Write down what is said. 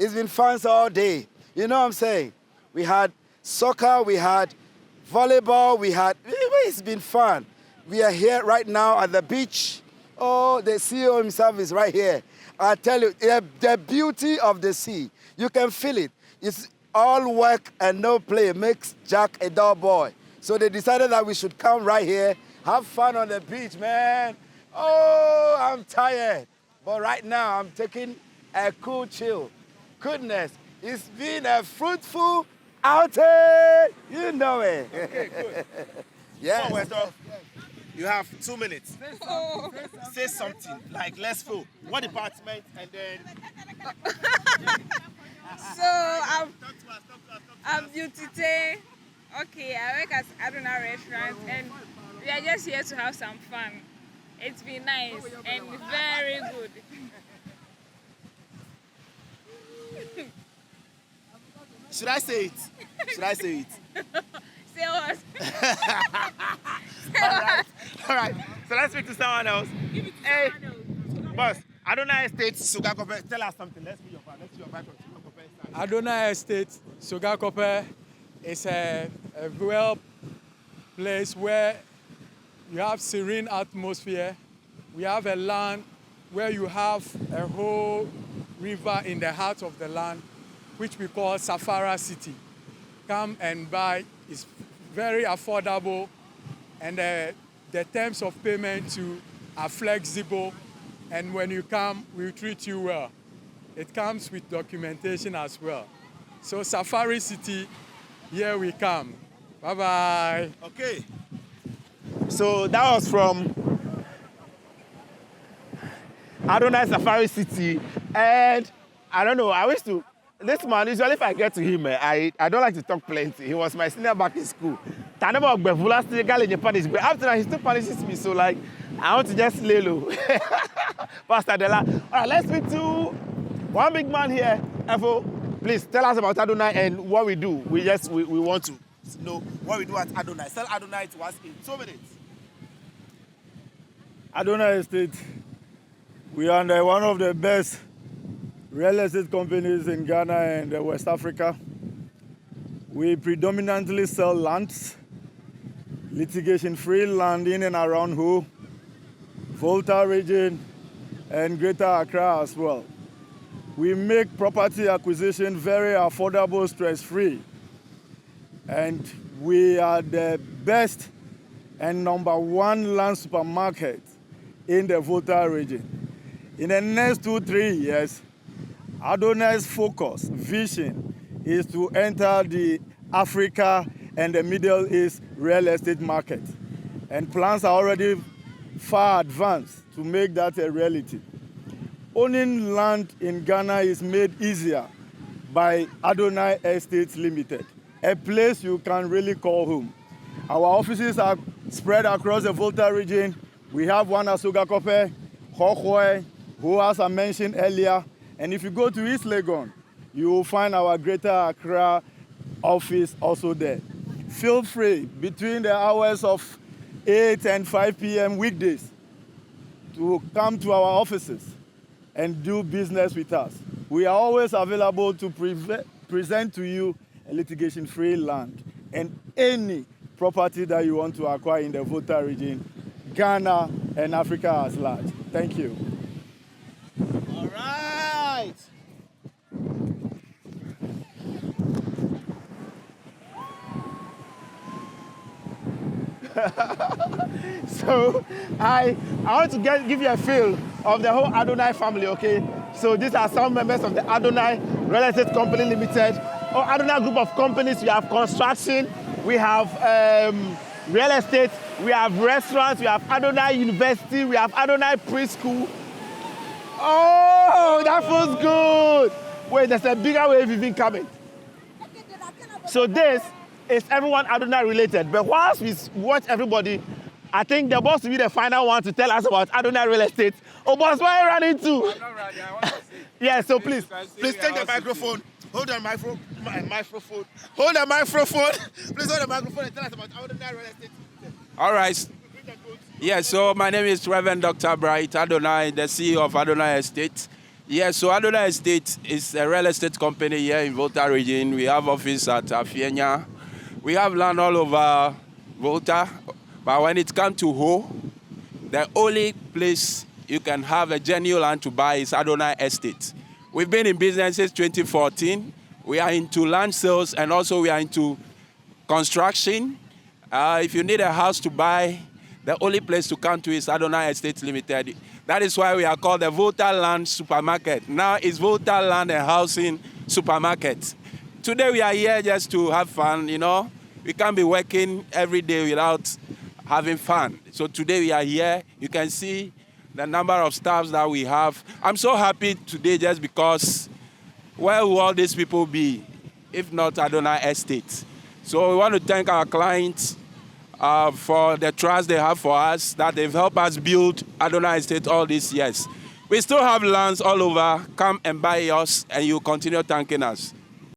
It's been fun all day. You know what I'm saying? We had soccer, we had volleyball, it's been fun. We are here right now at the beach. Oh, the CEO himself is right here. I tell you, the beauty of the sea, you can feel it. It's all work and no play makes Jack a dull boy. So they decided that we should come right here, have fun on the beach, man. Oh, I'm tired. But right now, I'm taking a cool chill. Goodness, it's been a fruitful outing. You know it. Okay, good. Yes. Well, you have 2 minutes. Say something. Like, let's go. What department? And then. So I'm Beauty Tay. Okay, I work at Adonai Restaurant, and we are just here to have some fun. It's been nice and very good. Should I say it? Say what? All right. So let's speak to someone else. Hey, boss. Adonai Estate Sugar Copper. Tell us something. Let's see your background. Adonai Estate Sugar Copper is a real place where you have serene atmosphere. We have a land where you have a whole river in the heart of the land, which we call Safari City. Come and buy. It's very affordable, and the terms of payment too are flexible. And when you come, we treat you well. It comes with documentation as well. So Safari City, here we come. Bye-bye. Okay. So that was from Adonai Safari City. And I don't know, I wish to, this man, usually if I get to him, I don't like to talk plenty. He was my senior back in school. But up to now, he still punishes me. So like, I want to just lay low. Pastor Della. All right, let's speak to one big man here. Efo, please tell us about Adonai and what we do. We want to know what we do at Adonai. Tell Adonai to us in 2 minutes. Adonai Estate, we are one of the best real estate companies in Ghana and West Africa. We predominantly sell lands, litigation-free land in and around Ho, Volta Region, and Greater Accra as well. We make property acquisition very affordable, stress-free. And we are the best and #1 land supermarket in the Volta region. In the next 2-3 years, Adonai's focus, vision, is to enter the Africa and the Middle East real estate market. And plans are already far advanced to make that a reality. Owning land in Ghana is made easier by Adonai Estate Limited, a place you can really call home. Our offices are spread across the Volta region. We have one at Sugakope, Hohoi, who as I mentioned earlier. And if you go to East Legon, you will find our Greater Accra office also there. Feel free between the hours of 8 and 5 p.m. weekdays to come to our offices and do business with us. We are always available to present to you a litigation-free land and any property that you want to acquire in the Volta region, Ghana, and Africa as large. Thank you. All right. So I want to give you a feel of the whole Adonai family, okay? So these are some members of the Adonai Real Estate Company Limited, or Adonai group of companies. We have construction, we have real estate, we have restaurants, we have Adonai University, we have Adonai Preschool. Oh, that feels good. Wait, there's a bigger wave even coming. So this is everyone Adonai related. But whilst we watch everybody, I think the boss will be the final one to tell us about Adonai Real Estate. Oh, boss, where are you running to? I'm not running. I want to see. Yeah, so please take the microphone. Hold the microphone. Hold the microphone. Please hold the microphone and tell us about Adonai Real Estate. All right. Yeah, so my name is Reverend Dr. Bright Adonai, the CEO of Adonai Estate. Yeah, so Adonai Estate is a real estate company here in Volta Region. We have office at Afienya. We have land all over Volta. But when it comes to Ho, the only place you can have a genuine land to buy is Adonai Estate. We've been in business since 2014. We are into land sales and also we are into construction. If you need a house to buy, the only place to come to is Adonai Estate Limited. That is why we are called the Volta Land Supermarket. Now it's Volta Land and Housing Supermarket. Today we are here just to have fun, you know. We can't be working every day without having fun. So today we are here. You can see the number of staffs that we have. I'm so happy today just because where will all these people be if not Adonai Estate? So we want to thank our clients for the trust they have for us, that they've helped us build Adonai Estate all these years. We still have lands all over. Come and buy yours, and you continue thanking us.